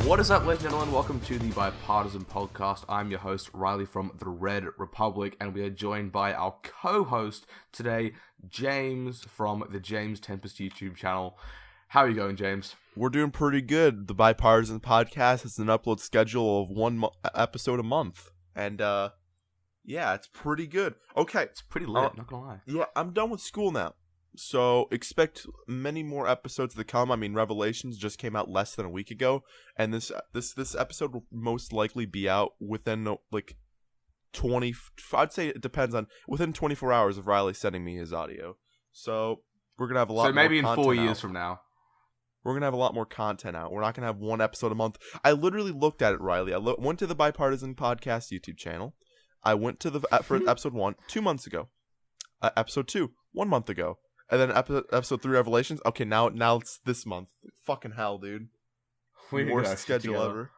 What is up, ladies and gentlemen? Welcome to the Bipartisan podcast. I'm your host, Riley from the RedRepublic, and we are joined by our co-host today, James from the James Tempest YouTube channel. How are you going, James? We're doing pretty good. The Bipartisan podcast has an upload schedule of one episode a month, and yeah, it's pretty good. Okay, It's pretty lit, not gonna lie. yeah, I'm done with school now, so expect many more episodes to come. I mean, Revelations just came out less than a week ago, and this episode will most likely be out within like 20. I'd say it depends on within 24 hours of Riley sending me his audio. So we're gonna have a lot. So maybe in more 4 content years out. from now. We're going to have a lot more content out. We're not going to have one episode a month. I literally looked at it, Riley. I went to the Bipartisan Podcast YouTube channel. I went to for episode 1 2 months ago. Episode 2 1 month ago. And then episode 3 Revelations. Okay, now it's this month. Fucking hell, dude. Worst schedule ever.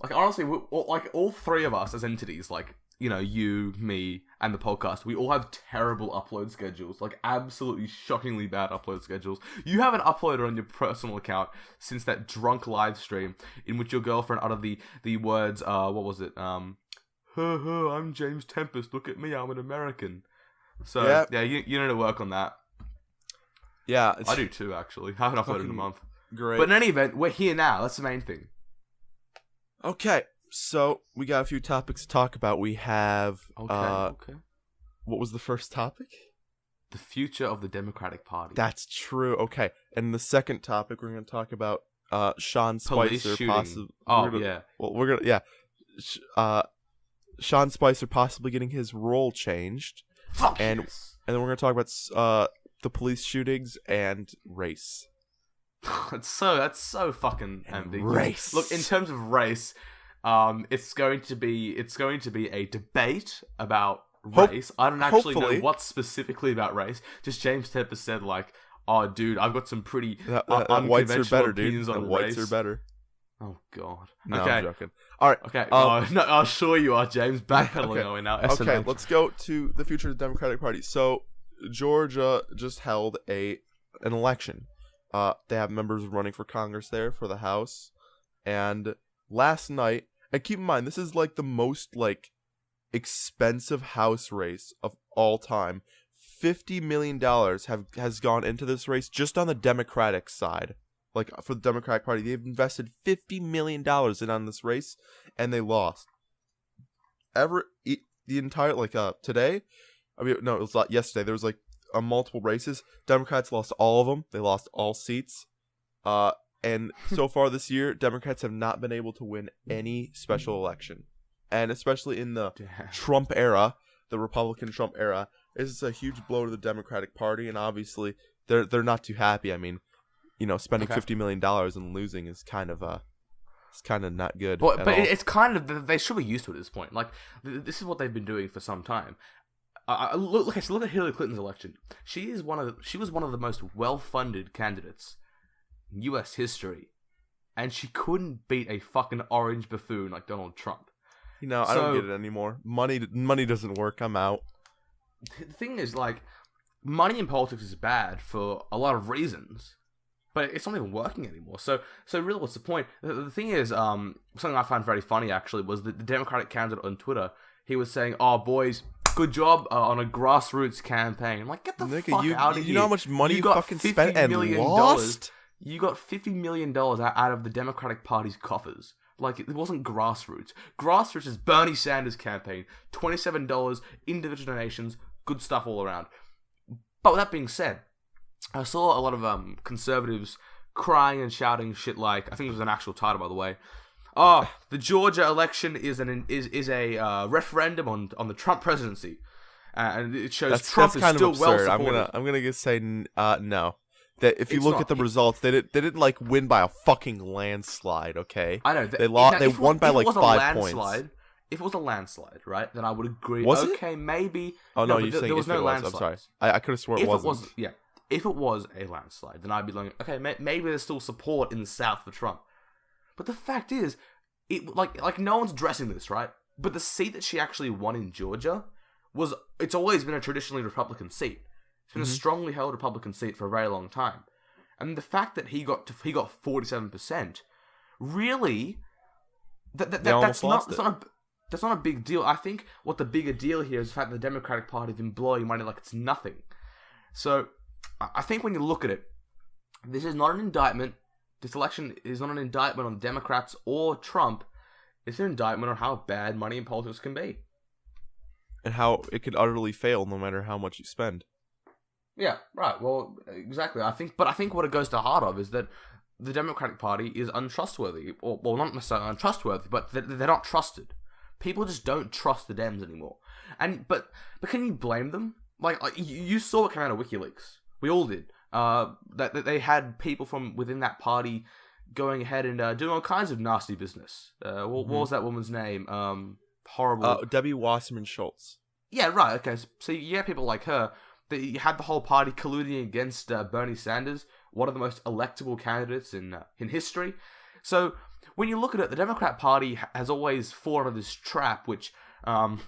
Like, honestly, all three of us as entities, like, you know, you, me, and the podcast, we all have terrible upload schedules. Like, absolutely shockingly bad upload schedules. You haven't uploaded on your personal account since that drunk live stream in which your girlfriend uttered the words, what was it? I'm James Tempest, look at me, I'm an American. So, yeah, you need to work on that. Yeah. I do too, actually. I haven't uploaded in a month. Great. But in any event, we're here now. That's the main thing. Okay. So, we got a few topics to talk about. We have... Okay. What was the first topic? The future of the Democratic Party. That's true. Okay. And the second topic, we're going to talk about Sean Police Spicer shooting. possibly... Yeah. Well, we're going to... Yeah. Sean Spicer possibly getting his role changed. Fuck And yes. And then we're going to talk about the police shootings and race. That's so fucking ambiguous. Race. Look, in terms of race, it's going to be a debate about race. I don't actually know hopefully. what's specifically about race. Just James Tempest said, like, oh, dude, I've got some pretty That whites are unconventional better, dude. opinions on Whites race. are better. Oh god. No, okay. I'm joking. All right. Okay. No, I'll show you are, James. Backpedaling Okay. away now. Okay, SNL. let's go to the future of the Democratic Party. So, Georgia just held an election. They have members running for Congress there, for the House. And last night, and keep in mind, this is like the most like expensive House race of all time. $50 million has gone into this race just on the Democratic side. Like, for the Democratic Party, they've invested $50 million in on this race, and they lost. The entire, like, today, I mean, no, it was yesterday, there was, like, multiple races. Democrats lost all of them. They lost all seats. And so far this year, Democrats have not been able to win any special election. And especially in the Trump era, the Republican Trump era, this is a huge blow to the Democratic Party, and obviously, they're not too happy. I mean, you know, spending $50 million and losing is kind of not good. But it's kind of, they should be used to it at this point. Like, this is what they've been doing for some time. Look at Hillary Clinton's election. She was one of the most well-funded candidates in U.S. history, and she couldn't beat a fucking orange buffoon like Donald Trump. You know, I don't get it anymore. Money doesn't work. I'm out. The thing is, like, money in politics is bad for a lot of reasons. But it's not even working anymore. So really, what's the point? The thing is, something I found very funny, actually, was that the Democratic candidate on Twitter, he was saying, oh, boys, good job on a grassroots campaign. I'm like, get the fuck out of here. You know how much money you fucking spent and lost? You got $50 million out of the Democratic Party's coffers. Like, it wasn't grassroots. Grassroots is Bernie Sanders' campaign. $27, individual donations, good stuff all around. But with that being said, I saw a lot of conservatives crying and shouting shit like, I think it was an actual title, by the way. Oh, the Georgia election is a referendum on the Trump presidency, and it shows Trump is still well supported. I'm gonna say no. That if you look at the results, they didn't like win by a fucking landslide. Okay, I know they lost. They won by like 5 points. If it was a landslide, right, then I would agree. Was it? Okay, maybe. Oh no, you're saying there was no landslide. I'm sorry. I could have sworn it wasn't. If it was a landslide, then I'd be like, okay, maybe there's still support in the South for Trump. But the fact is, it like no one's addressing this, right? But the seat that she actually won in Georgia it's always been a traditionally Republican seat. It's been a strongly held Republican seat for a very long time. And the fact that he got 47% really, They almost lost it. That's not a big deal. I think what the bigger deal here is the fact that the Democratic Party have been blowing money like it's nothing. So, I think when you look at it, this is not an indictment. This election is not an indictment on Democrats or Trump. It's an indictment on how bad money in politics can be. And how it could utterly fail no matter how much you spend. Yeah, right. Well, exactly. I think what it goes to heart of is that the Democratic Party is untrustworthy. Or, well, not necessarily untrustworthy, but they're not trusted. People just don't trust the Dems anymore. But can you blame them? Like you saw it come out of WikiLeaks. We all did. That they had people from within that party going ahead and doing all kinds of nasty business. What was that woman's name? Horrible. Debbie Wasserman Schultz. Yeah, right. Okay, so you have people like her. You had the whole party colluding against Bernie Sanders, one of the most electable candidates in history. So when you look at it, the Democrat Party has always fallen into this trap, which, as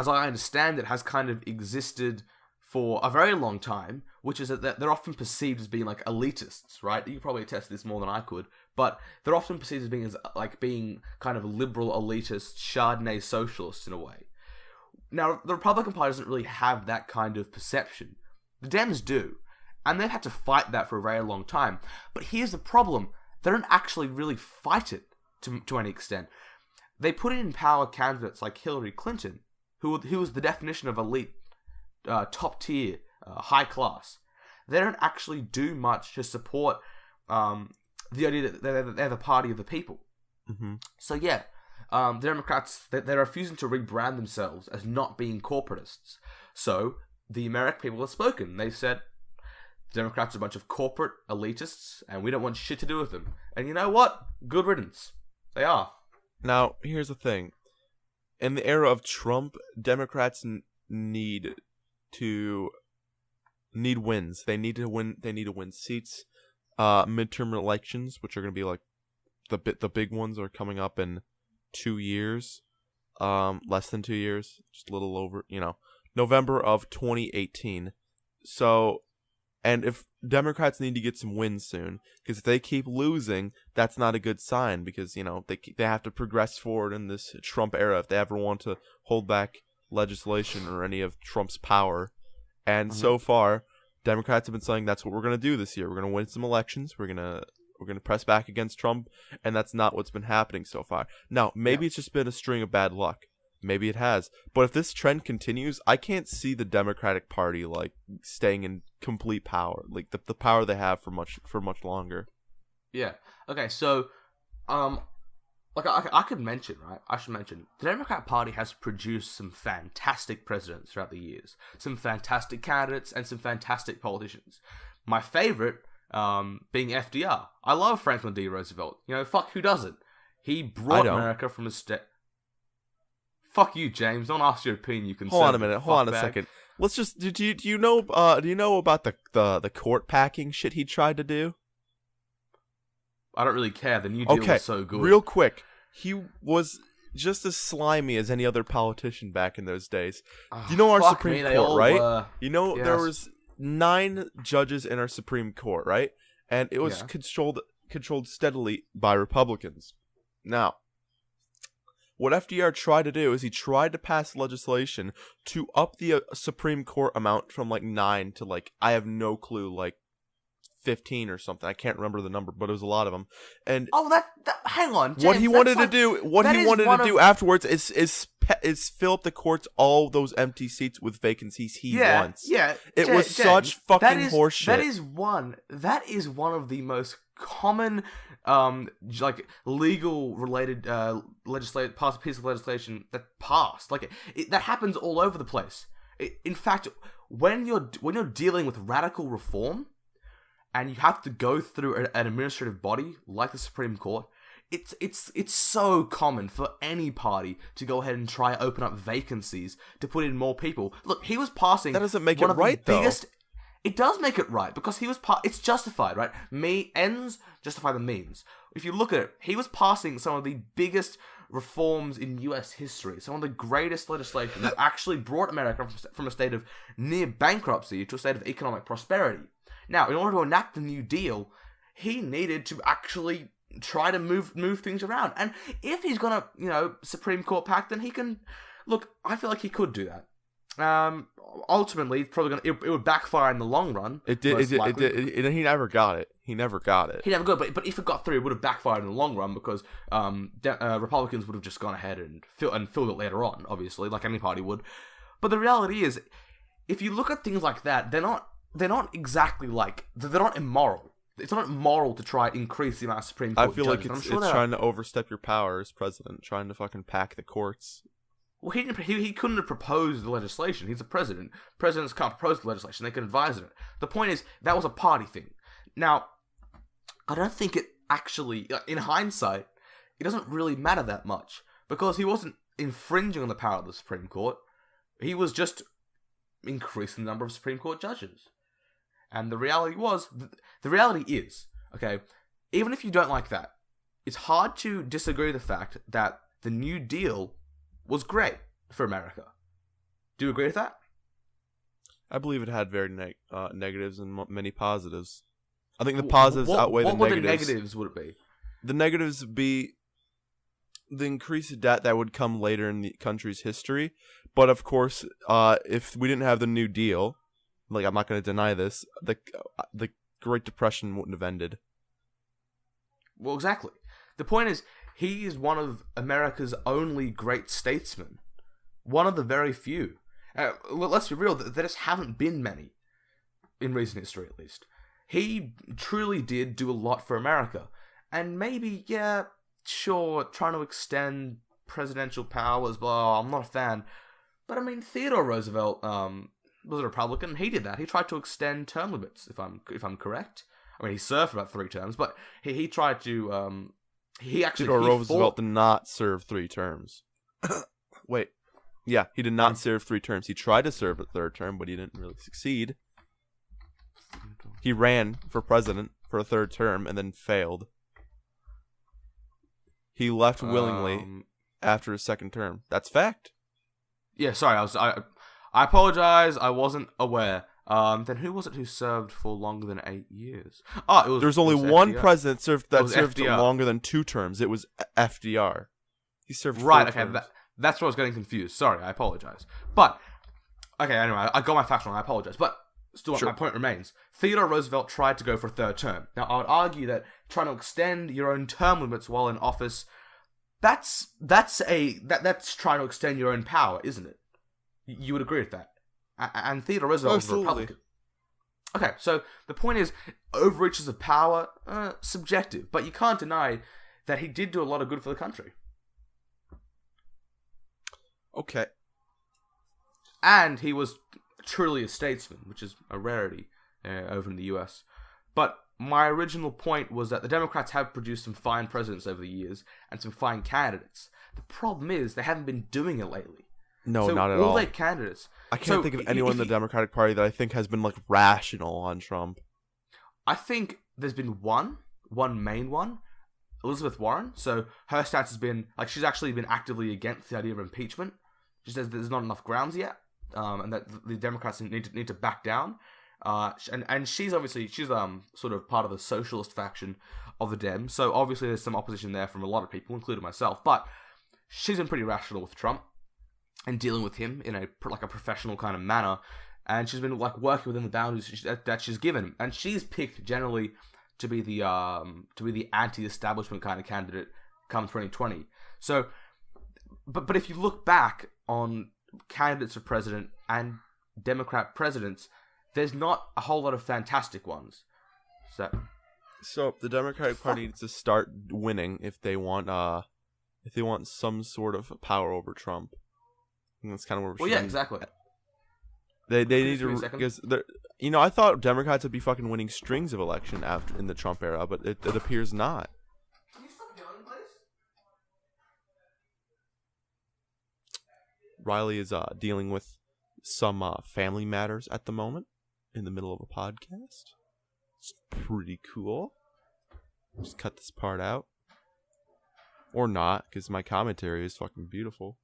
I understand it, has kind of existed for a very long time, which is that they're often perceived as being like elitists, right? You can probably attest to this more than I could, but they're often perceived as being kind of liberal elitist Chardonnay socialists in a way. Now, the Republican Party doesn't really have that kind of perception. The Dems do, and they've had to fight that for a very long time. But here's the problem. They don't actually really fight it to any extent. They put in power candidates like Hillary Clinton, who was the definition of elite, top tier, high class. They don't actually do much to support the idea that they're the party of the people. Mm-hmm. So yeah, the Democrats, they're refusing to rebrand themselves as not being corporatists. So the American people have spoken. They've said, Democrats are a bunch of corporate elitists, and we don't want shit to do with them. And you know what? Good riddance. They are. Now, here's the thing. In the era of Trump, Democrats need wins. They need to win seats. Midterm elections, which are going to be like the big ones, are coming up in 2 years. Less than 2 years, just a little over. November of 2018. So. And if Democrats need to get some wins soon, because if they keep losing, that's not a good sign, because, they have to progress forward in this Trump era if they ever want to hold back legislation or any of Trump's power. And so far, Democrats have been saying that's what we're going to do this year. We're going to win some elections. We're going to press back against Trump, and that's not what's been happening so far. Now, maybe it's just been a string of bad luck. Maybe it has. But if this trend continues, I can't see the Democratic Party staying in complete power, the power they have for much longer. Yeah. Okay, so I could mention, right? I should mention the Democrat Party has produced some fantastic presidents throughout the years. Some fantastic candidates and some fantastic politicians. My favorite being FDR. I love Franklin D. Roosevelt. Fuck who doesn't? He brought America from a Fuck you, James. Don't ask your opinion. You can hold on a minute. Hold on a second. Let's just. Do you know about the court packing shit he tried to do? I don't really care. The New Deal was so good. Real quick, he was just as slimy as any other politician back in those days. Our Supreme Court, right? Yes. There was 9 judges in our Supreme Court, right? And it was controlled steadily by Republicans. Now, what FDR tried to do is he tried to pass legislation to up the Supreme Court amount from 9 to I have no clue, 15 or something. I can't remember the number, but it was a lot of them. And hang on, James, what he wanted to do afterwards is fill up the courts, all those empty seats with vacancies he wants. Yeah, it was such fucking horseshit. That is one of the most common legal related piece of legislation that passed. That happens all over the place. In fact, when you're dealing with radical reform and you have to go through an administrative body like the Supreme Court, it's so common for any party to go ahead and try to open up vacancies to put in more people. Look, he was passing. That doesn't make it right, though. It does make it right, because he was it's justified, right? Ends justify the means. If you look at it, he was passing some of the biggest reforms in U.S. history, some of the greatest legislation that actually brought America from a state of near bankruptcy to a state of economic prosperity. Now, in order to enact the New Deal, he needed to actually try to move things around. And if he's gonna, Supreme Court pact, then he can. Look, I feel like he could do that. Ultimately, it's probably it would backfire in the long run. It did. He never got it. He never got it. He never got it. But if it got through, it would have backfired in the long run because Republicans would have just gone ahead and filled it later on, obviously, like any party would. But the reality is, if you look at things like that, they're not exactly like they're not immoral. It's not moral to try to increase the amount of Supreme Court I feel judges. like it's trying to overstep your power as president, trying to fucking pack the courts. Well, he couldn't have proposed the legislation. He's a president. Presidents can't propose the legislation. They can advise on it. The point is, that was a party thing. Now, I don't think it actually, in hindsight, it doesn't really matter that much. Because he wasn't infringing on the power of the Supreme Court. He was just increasing the number of Supreme Court judges. And the reality is, okay, even if you don't like that, it's hard to disagree with the fact that the New Deal was great for America. Do you agree with that? I believe it had very negatives and many positives. I think the positives outweigh the negatives. What the negatives would it be? The negatives would be the increased debt that would come later in the country's history. But of course, if we didn't have the New Deal, like I'm not going to deny this, the Great Depression wouldn't have ended. Well, exactly. The point is, he is one of America's only great statesmen. One of the very few. Let's be real, there just haven't been many. In recent history, at least. He truly did do a lot for America. And maybe, yeah, sure, trying to extend presidential powers, blah, I'm not a fan. But I mean, Theodore Roosevelt was a Republican. He did that. He tried to extend term limits, if I'm correct. I mean, he served for about 3 terms, but he tried to... Theodore Roosevelt did not serve 3 terms. Wait. Yeah, he did not serve 3 terms. He tried to serve a 3rd term, but he didn't really succeed. He ran for president for a 3rd term and then failed. He left willingly after his 2nd term. That's fact. Yeah, sorry. I apologize. I wasn't aware. Then who was it who served for longer than 8 years? There's only one FDR. president served FDR. longer than 2 terms. It was FDR. He served 4 right. Okay, terms. that's where I was getting confused. Sorry, I apologize. But okay, anyway, I got my facts wrong. I apologize. But still, Sure. My point remains. Theodore Roosevelt tried to go for a 3rd term. Now, I would argue that trying to extend your own term limits while in office, that's trying to extend your own power, isn't it? You would agree with that? And Theodore Roosevelt was a Republican. Okay, so the point is, overreaches of power, subjective, but you can't deny that he did do a lot of good for the country. Okay. And he was truly a statesman, which is a rarity over in the US. But my original point was that the Democrats have produced some fine presidents over the years, and some fine candidates. The problem is, they haven't been doing it lately. No, so not at all. All their candidates. I can't think of anyone in the Democratic Party that I think has been, like, rational on Trump. I think there's been one main one, Elizabeth Warren. So her stance has been, like, she's actually been actively against the idea of impeachment. She says there's not enough grounds yet, and that the Democrats need to back down. And she's sort of part of the socialist faction of the Dems. So obviously there's some opposition there from a lot of people, including myself. But she's been pretty rational with Trump and dealing with him in a professional kind of manner, and she's been like working within the boundaries that she's given, and she's picked generally to be the anti-establishment kind of candidate come 2020. So, but if you look back on candidates for president and Democrat presidents, there's not a whole lot of fantastic ones. So the Democratic Party needs to start winning if they want some sort of power over Trump. And that's kind of where we're. Well, yeah, exactly. They need to, because I thought Democrats would be fucking winning strings of election in the Trump era, but it appears not. Can you stop yelling, please? Riley is dealing with some family matters at the moment in the middle of a podcast. It's pretty cool. Just cut this part out, or not, because my commentary is fucking beautiful.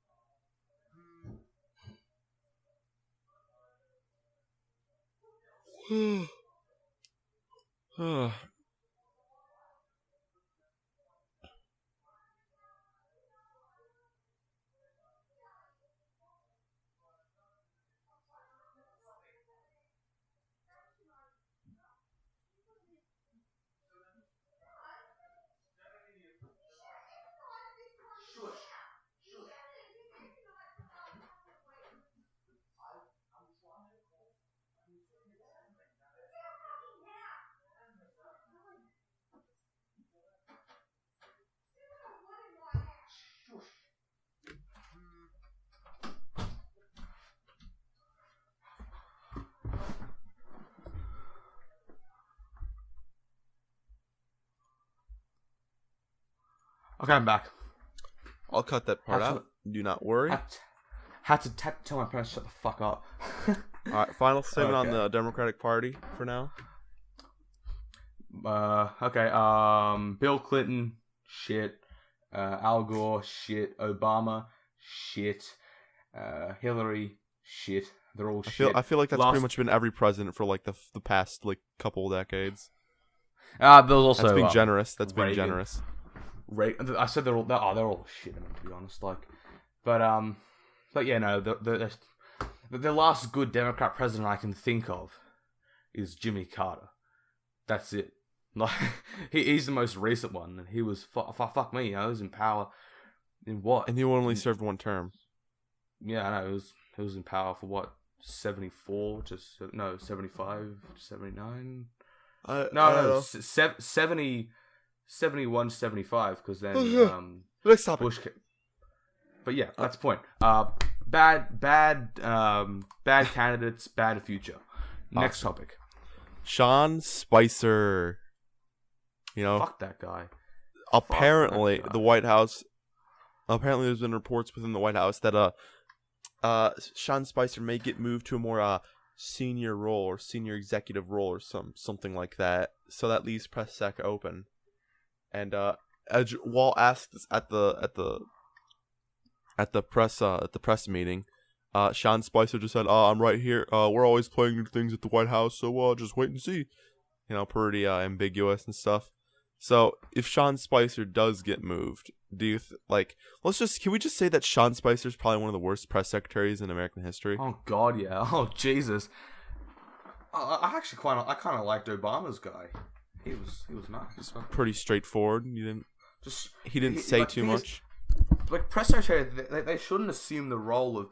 Okay, I'm back. I'll cut that part out. Do not worry. Had to tell my parents to shut the fuck up. All right, final statement on the Democratic Party for now. Okay. Bill Clinton, shit. Al Gore, shit. Obama, shit. Hillary, shit. They're all shit. I feel like that's pretty much been every president for like the past like couple decades. There was also that's being generous. That's Reagan. being generous. I said they're all shit. I mean, to be honest, but yeah, no. The last good Democrat president I can think of is Jimmy Carter. That's it. Like he's the most recent one, and he was fuck me. He was in power in what? And he only served one term. Yeah, I know. He was in power for what? 74 to 75 to 79. No, 70, 71 to 75 because then Let's stop Bush. But yeah, that's the point. Bad candidates, bad future. Next topic. Sean Spicer. You know, fuck that guy. Apparently, the White House. Apparently, there's been reports within the White House that Sean Spicer may get moved to a more senior role or senior executive role or something like that. So that leaves press sec open. And Wall asked at the press meeting, Sean Spicer just said, "I'm right here. We're always playing new things at the White House, so just wait and see." You know, pretty ambiguous and stuff. So if Sean Spicer does get moved, do you can we just say that Sean Spicer is probably one of the worst press secretaries in American history? Oh God, yeah. Oh Jesus. I kind of liked Obama's guy. He was nice. Pretty straightforward. He didn't say too much. Like press secretary, they shouldn't assume the role of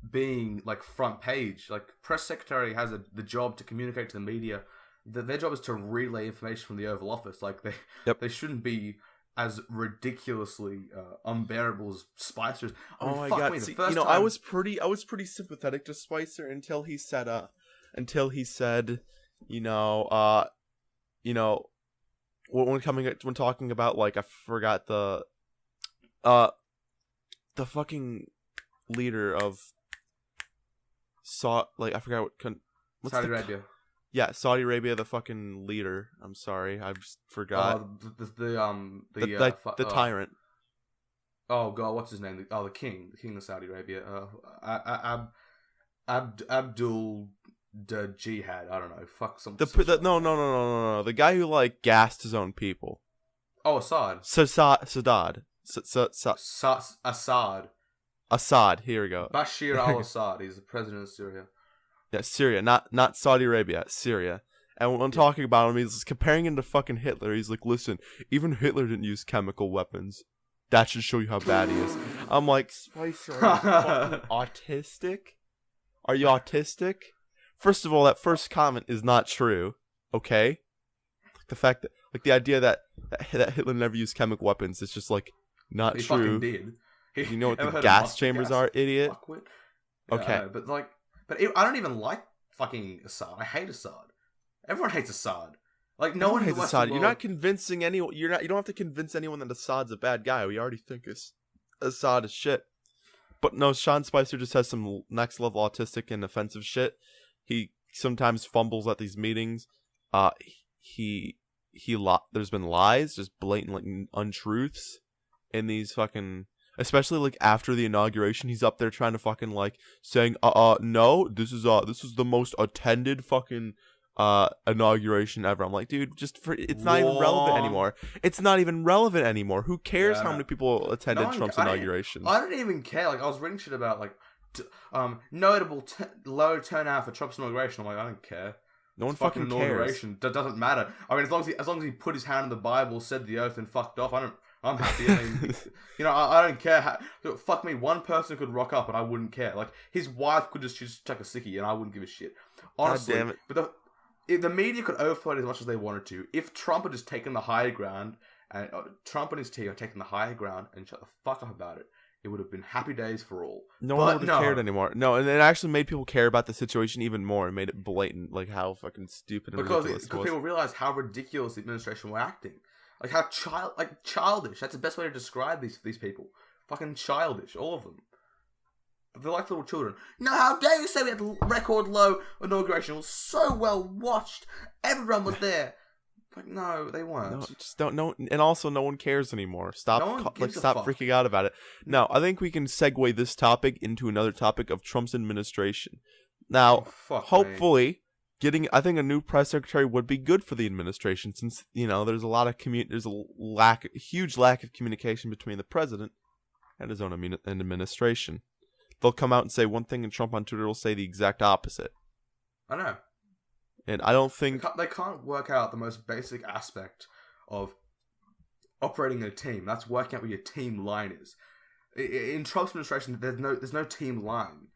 being like front page. Like press secretary has the job to communicate to the media. Their job is to relay information from the Oval Office. Like they shouldn't be as ridiculoly unbearable as Spicer's. I mean, oh my fuck God! me, See, time... I was pretty sympathetic to Spicer until he said, when talking about like I forgot the fucking leader of I forgot what's Saudi Arabia. Yeah, Saudi Arabia, the fucking leader. I'm sorry, I just forgot. The tyrant. Oh God, what's his name? The king of Saudi Arabia. Abdul Jihad. I don't know. Fuck something. No. The guy who like gassed his own people. Oh, Assad. Assad. Here we go. Bashir al-Assad. He's the president of Syria. Yeah, Syria, not Saudi Arabia, Syria. And when talking about him, he's comparing him to fucking Hitler. He's like, listen, even Hitler didn't use chemical weapons. That should show you how bad he is. I'm like, Spicer, are you fucking autistic? Are you autistic? First of all, that first comment is not true. Okay, the fact that the idea that Hitler never used chemical weapons is just like not he true. Fucking did. You know what the gas chambers are, idiot? Yeah, okay, but I don't even like fucking Assad. I hate Assad. Everyone hates Assad. Like no one hates Assad. You're not convincing anyone. You don't have to convince anyone that Assad's a bad guy. We already think Assad is shit. But no, Sean Spicer just has some next level autistic and offensive shit. He sometimes fumbles at these meetings. There's been lies, just blatant untruths in these fucking. Especially like after the inauguration, he's up there trying to fucking like saying, no, this is the most attended fucking inauguration ever. I'm like, dude, it's not even relevant anymore. It's not even relevant anymore. Who cares how many people attended Trump's inauguration? I don't even care. Like I was reading shit about like notable low turnout for Trump's inauguration. I'm like, I don't care. No one fucking cares. That doesn't matter. I mean, as long as he put his hand on the Bible, said the oath, and fucked off, I'm happy. I mean, I don't care. Fuck me, one person could rock up and I wouldn't care. Like, his wife could just chuck a sickie and I wouldn't give a shit. Honestly. God damn it. But the media could overflow it as much as they wanted to. If Trump had just taken the higher ground, and Trump and his team had taken the higher ground and shut the fuck up about it, it would have been happy days for all. No one would have cared anymore. No, and it actually made people care about the situation even more and made it blatant, like how fucking stupid and ridiculous it was. Because people realized how ridiculous the administration were acting. Like how childish. That's the best way to describe these people. Fucking childish, all of them. They're like little children. No, how dare you say we had a record low inauguration? It was so well watched. Everyone was there. Like, no, they weren't. No, just don't know. And also, no one cares anymore. Stop fuck. freaking out about it. Now, I think we can segue this topic into another topic of Trump's administration. Now, hopefully, I think a new press secretary would be good for the administration, since there's a huge lack of communication between the president and his own administration. They'll come out and say one thing, and Trump on Twitter will say the exact opposite. I know. And I don't think... They can't work out the most basic aspect of operating a team. That's working out what your team line is. In Trump's administration, there's no team line.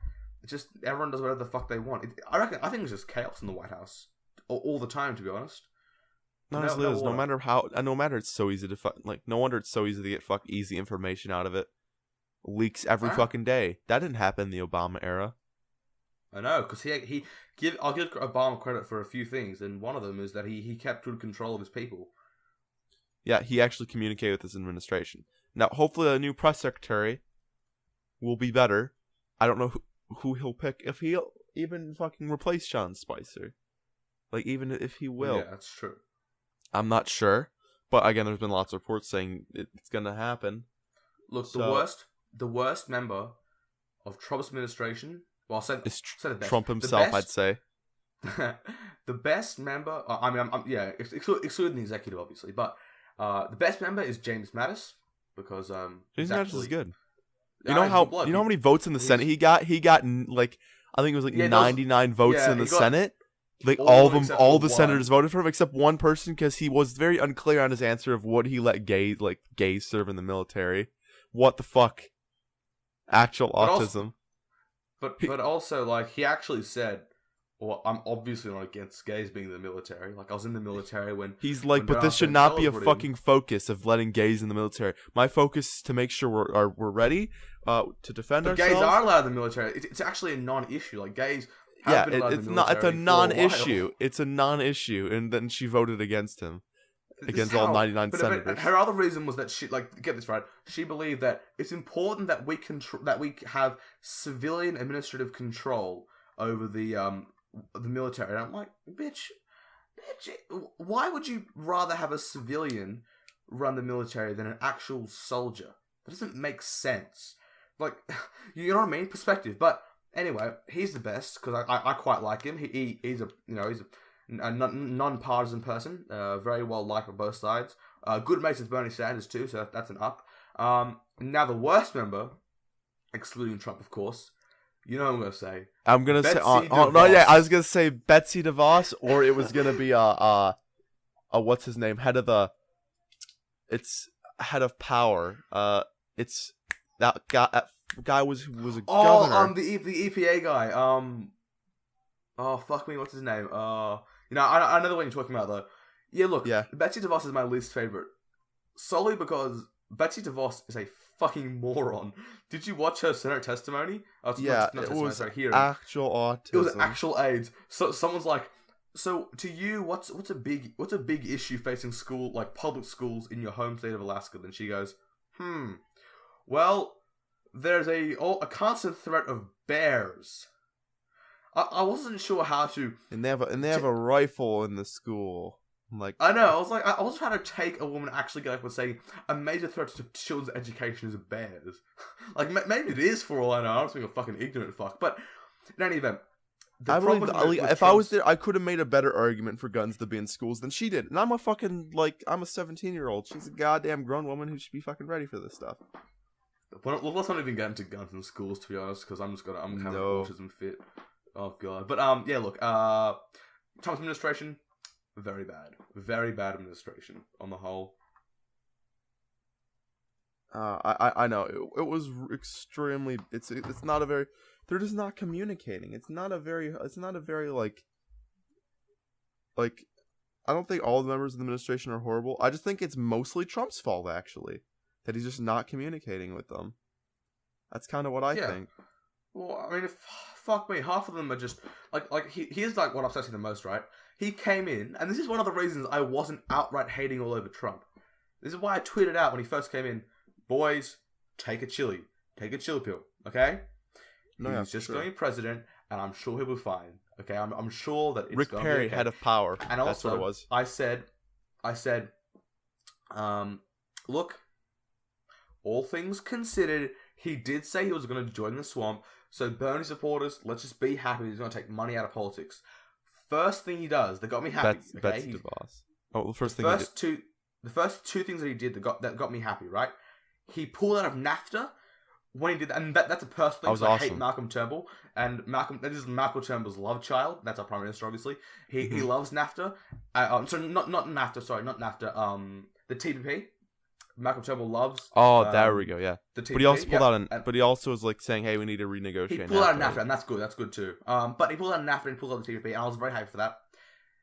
It's just everyone does whatever the fuck they want. I think it's just chaos in the White House all the time, to be honest. Honestly, no matter it's so easy to no wonder it's so easy to get easy information out of it. Leaks every fucking day. That didn't happen in the Obama era. I know, because I'll give Obama credit for a few things, and one of them is that he kept good control of his people. Yeah, he actually communicated with his administration. Now, hopefully a new press secretary will be better. I don't know who he'll pick, if he'll even fucking replace Sean Spicer. Like, even if he will. Yeah, that's true. I'm not sure. But again, there's been lots of reports saying it's gonna happen. Look, the worst member of Trump's administration... Well, say the best. Trump himself, I'd say. The best member... excluding the executive, obviously. But the best member is James Mattis, because... James Mattis is good. You know how many votes in the Senate he got? He got, I think it was 99 votes in the Senate. Like, all the senators voted for him, except one person, because he was very unclear on his answer of what he let gays serve in the military. What the fuck? Actual autism. But also, he actually said, well, I'm obviously not against gays being in the military. Like, I was in the military when... He's like, but this should not be a fucking focus of letting gays in the military. My focus is to make sure we're ready to defend ourselves. But gays are allowed in the military. It's actually a non-issue. Like, gays have been allowed in the military. It's a non-issue. It's a non-issue. And then she voted against him. Against all 99 senators. But her other reason was that she, get this right, she believed that it's important that we have civilian administrative control over the military. And I'm like, bitch, why would you rather have a civilian run the military than an actual soldier? That doesn't make sense. Like, you know what I mean? Perspective. But anyway, he's the best because I quite like him. He's a non-partisan person, very well liked by both sides. Good mates with Bernie Sanders too, so that's an up. Now the worst member, excluding Trump, of course. You know what I'm gonna say. I'm gonna say. I was gonna say Betsy DeVos, or it was gonna be what's his name? It's head of power. It's that guy was a governor. Oh, the EPA guy. Oh fuck me, what's his name? I know the one you're talking about, though. Yeah, look, Betsy DeVos is my least favorite. Solely because Betsy DeVos is a fucking moron. Did you watch her Senate testimony? It was actual autism. It was actual AIDS. So someone's like, so to you, what's a big issue facing public schools in your home state of Alaska? Then she goes, well, there's a constant threat of bears. I wasn't sure how to... And they have a rifle in the school. I know. I was trying to take a woman actually get up and say a major threat to children's education is bears. Maybe it is for all I know. I'm just being a fucking ignorant fuck. But in any event, I was there, I could have made a better argument for guns to be in schools than she did. And I'm a fucking I'm a 17-year-old. She's a goddamn grown woman who should be fucking ready for this stuff. Well, let's not even get into guns in schools, to be honest, because I'm having an autism fit. Oh god. But look, Trump's administration, very bad administration on the whole. I know it was extremely. It's not a very. They're just not communicating. It's not a very I don't think all the members of the administration are horrible. I just think it's mostly Trump's fault, actually, that he's just not communicating with them. That's kind of what I think. Well, I mean, fuck me, half of them are just here's what upsets me the most, right? He came in, and this is one of the reasons I wasn't outright hating all over Trump. This is why I tweeted out when he first came in, boys, take a chili pill, okay? No, He's just going to be president, and I'm sure he'll be fine. Okay, I'm sure that it's Rick going Perry, to be okay. head of power. And That's also, what it was. I said, look, all things considered, he did say he was going to join the swamp. So Bernie supporters, let's just be happy he's going to take money out of politics. First thing he does that got me happy. Betsy DeVos. Oh, the first thing the first two things that he did that got me happy, right? He pulled out of NAFTA when he did that, and that's a personal thing. I hate Malcolm Turnbull, and this is Malcolm Turnbull's love child. That's our prime minister, obviously. He loves NAFTA. Sorry, not NAFTA. Sorry, not NAFTA. The TPP. Malcolm Turnbull loves. Oh, there we go. Yeah, the TPP, but he also pulled out, but he also was like saying, "Hey, we need to renegotiate." He pulled out of NAFTA, and that's good. That's good too. But he pulled out of NAFTA and pulled out the TPP, and I was very happy for that.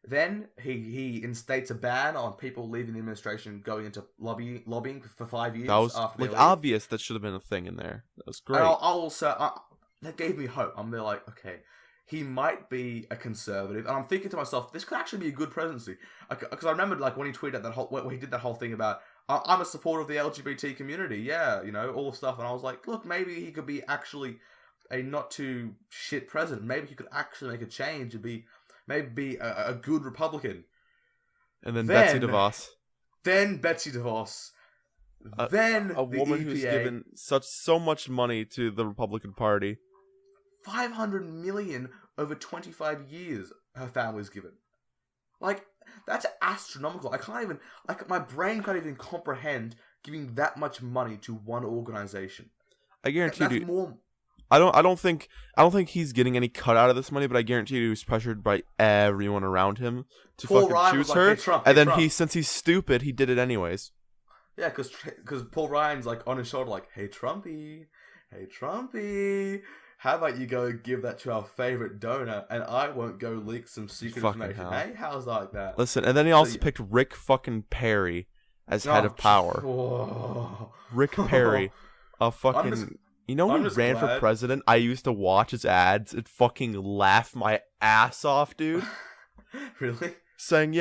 Then he instates a ban on people leaving the administration going into lobbying for 5 years. That was obvious. That should have been a thing in there. That was great. That gave me hope. I'm there like, okay, he might be a conservative, and I'm thinking to myself, this could actually be a good presidency. Because I remembered like when he tweeted when he did that whole thing about I'm a supporter of the LGBT community. Yeah, all the stuff, and I was like, look, maybe he could be actually a not too shit president. Maybe he could actually make a change and be a good Republican. And then Betsy DeVos. Then Betsy DeVos. Then a woman who's given so much money to the Republican Party. $500 million over 25 years her family's given. Like, that's astronomical. I can't even, my brain can't even comprehend giving that much money to one organization. I guarantee you. More. I don't think he's getting any cut out of this money, but I guarantee you he was pressured by everyone around him to Paul fucking Ryan choose was her. like, hey, Trump, and then Trump. since he's stupid, he did it anyways. Yeah, because Paul Ryan's like on his shoulder, like, hey Trumpy, how about you go give that to our favorite donor, and I won't go leak some secret information. Hell. Hey, how's like that? Listen, and then he also picked Rick fucking Perry as head of power. Whoa. Rick Perry, a fucking. When he ran for president, I used to watch his ads and fucking laugh my ass off, dude. Really? Saying,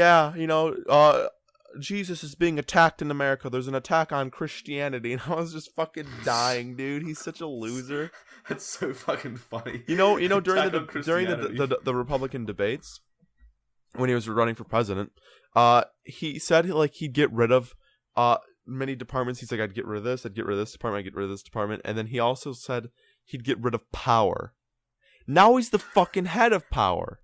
Jesus is being attacked in America. There's an attack on Christianity. And I was just fucking dying, dude. He's such a loser. That's so fucking funny. During the Republican debates, when he was running for president, he said he'd get rid of many departments. He's like, I'd get rid of this, I'd get rid of this department, I'd get rid of this department. And then he also said he'd get rid of power. Now he's the fucking head of power.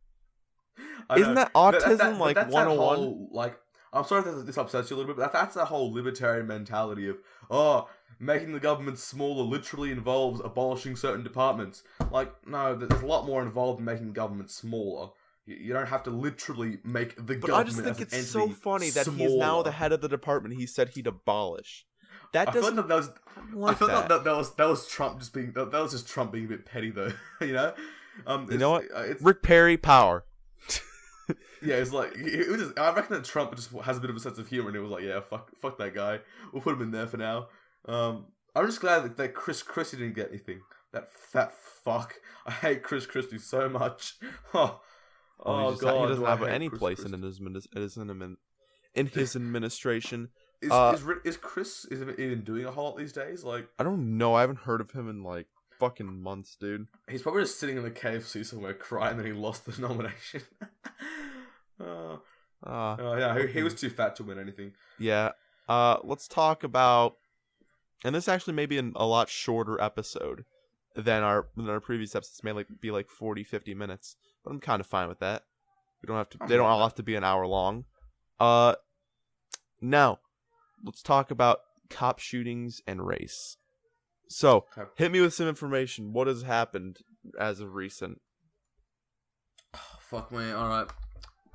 Isn't that autism, 101? I'm sorry if this upsets you a little bit, but that's that whole libertarian mentality of, making the government smaller literally involves abolishing certain departments. Like, no, there's a lot more involved in making the government smaller. You don't have to literally make the government. But I just think it's so funny that he's now the head of the department he said he'd abolish. I feel like that was Trump just being. That was just Trump being a bit petty, though. You know what? Rick Perry power. Yeah, it's like it was just, I reckon that Trump just has a bit of a sense of humor, and it was like, yeah, fuck that guy. We'll put him in there for now. I'm just glad that Chris Christie didn't get anything. That fat fuck. I hate Chris Christie so much. Oh god, he doesn't have any place in his administration. Is Chris even doing a whole lot these days? Like, I don't know. I haven't heard of him in fucking months, dude. He's probably just sitting in the KFC somewhere crying that he lost the nomination. He was too fat to win anything. Yeah. Let's talk about, and this actually may be a lot shorter episode than our previous episodes. May be 40-50 minutes, but I'm kind of fine with that. We don't have to. They don't all have to be an hour long. Now, let's talk about cop shootings and race. So, hit me with some information. What has happened as of recent? Fuck me. All right.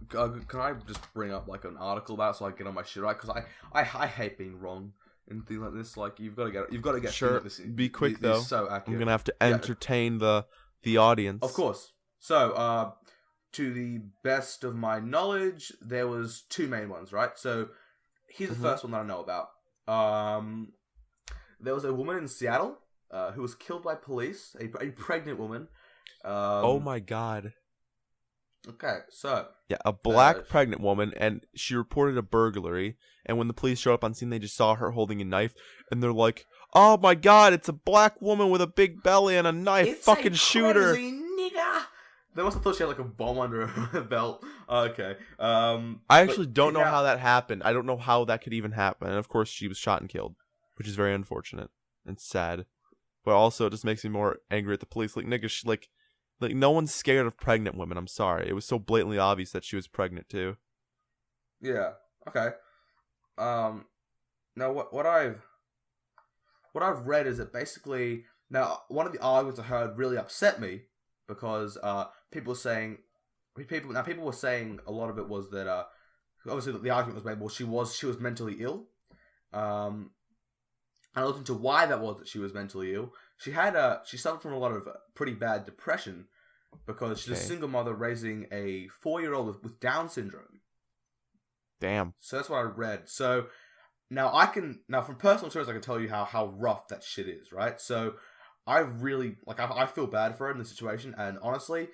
Can I just bring up an article about it so I get on my shit right? Because I hate being wrong and things like this. Like, you've got to get sure. This. Be quick though. So accurate. I'm gonna have to entertain the audience. Of course. So, to the best of my knowledge, there was two main ones, right? So, here's the first one that I know about. There was a woman in Seattle who was killed by police, a pregnant woman. Oh my god. Okay, so Yeah, a black pregnant woman, and she reported a burglary. And when the police showed up on scene, they just saw her holding a knife, and they're like, "Oh my God, it's a black woman with a big belly and a knife! it's Fucking a shoot her!" crazy nigga. They must have thought she had like a bomb under her belt. Okay. I actually don't know how that happened. I don't know how that could even happen. And of course, she was shot and killed, which is very unfortunate and sad. But also, it just makes me more angry at the police. Like, nigga, like no one's scared of pregnant women. I'm sorry. It was so blatantly obvious that she was pregnant too. Yeah. Okay. Now what I've read is that basically now one of the arguments I heard really upset me because people were saying a lot of it was that obviously the argument was made, well, she was mentally ill. And I looked into why that was that she was mentally ill. She suffered from a lot of pretty bad depression because she's a single mother raising a 4-year-old with Down syndrome. Damn. So that's what I read. So now from personal experience I can tell you how rough that shit is, right? So I really I feel bad for her in this situation, and honestly,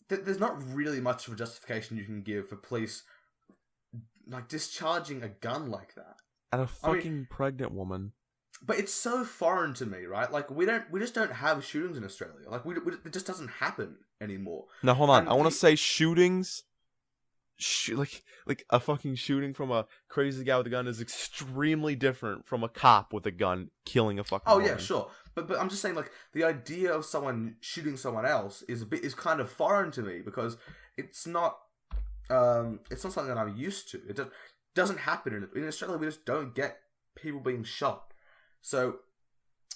there's not really much of a justification you can give for police like discharging a gun like that at a fucking pregnant woman. But it's so foreign to me, right? Like we just don't have shootings in Australia. Like it just doesn't happen anymore. Now hold on, I want to say shootings. Like a fucking shooting from a crazy guy with a gun is extremely different from a cop with a gun killing a fucking woman. Yeah, sure. But I'm just saying, like, the idea of someone shooting someone else is kind of foreign to me because it's not something that I'm used to. It doesn't happen in Australia. We just don't get people being shot. So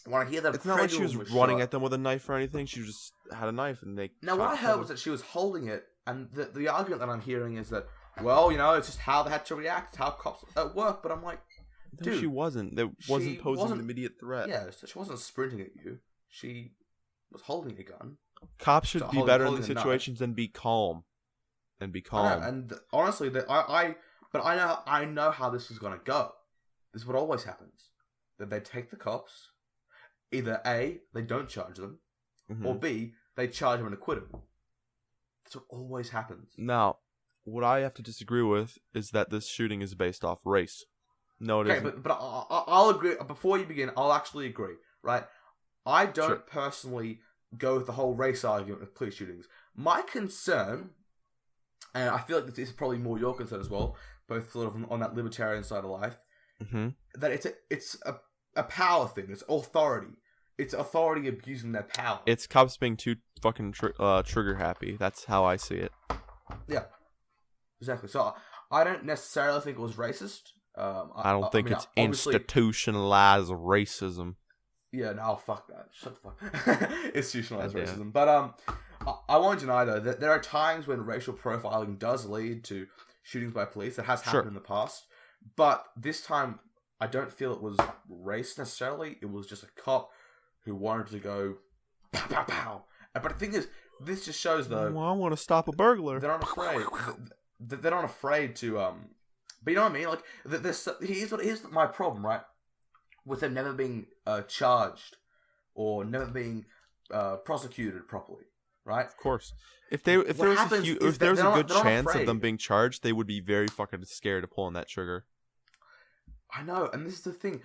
when I hear that, it's not like she was running at them with a knife or anything. She just had a knife, and they. Now what I heard was that she was holding it, and the argument that I'm hearing is that, well, it's just how they had to react, how cops at work. But I'm like, dude, she wasn't. That wasn't posing an immediate threat. Yeah, so she wasn't sprinting at you. She was holding a gun. Cops should be better in these situations than be calm. And be calm. And honestly, I know how this is gonna go. This is what always happens. That they take the cops. Either A, they don't charge them, or B, they charge them and acquit them. That's what always happens. Now, what I have to disagree with is that this shooting is based off race. No, it isn't. Okay, but I'll agree. Before you begin, I'll actually agree, right? I don't personally go with the whole race argument with police shootings. My concern, and I feel like this is probably more your concern as well, both sort of on that libertarian side of life, that it's a power thing. It's authority. It's authority abusing their power. It's cops being too fucking trigger happy. That's how I see it. Yeah, exactly. So I don't necessarily think it was racist. I don't think it's institutionalized racism. Yeah, no, fuck that. Shut the fuck. Institutionalized racism. But I want you to know though that there are times when racial profiling does lead to shootings by police. That has happened in the past, but this time I don't feel it was race necessarily. It was just a cop who wanted to go pow pow pow. But the thing is, this just shows though. Well, I want to stop a burglar. They're not afraid. They're not afraid to But you know what I mean? Like here's my problem, right? With them never being charged or never being prosecuted properly, right? Of course. If there was a good chance of them being charged, they would be very fucking scared of pulling that trigger. I know, and this is the thing.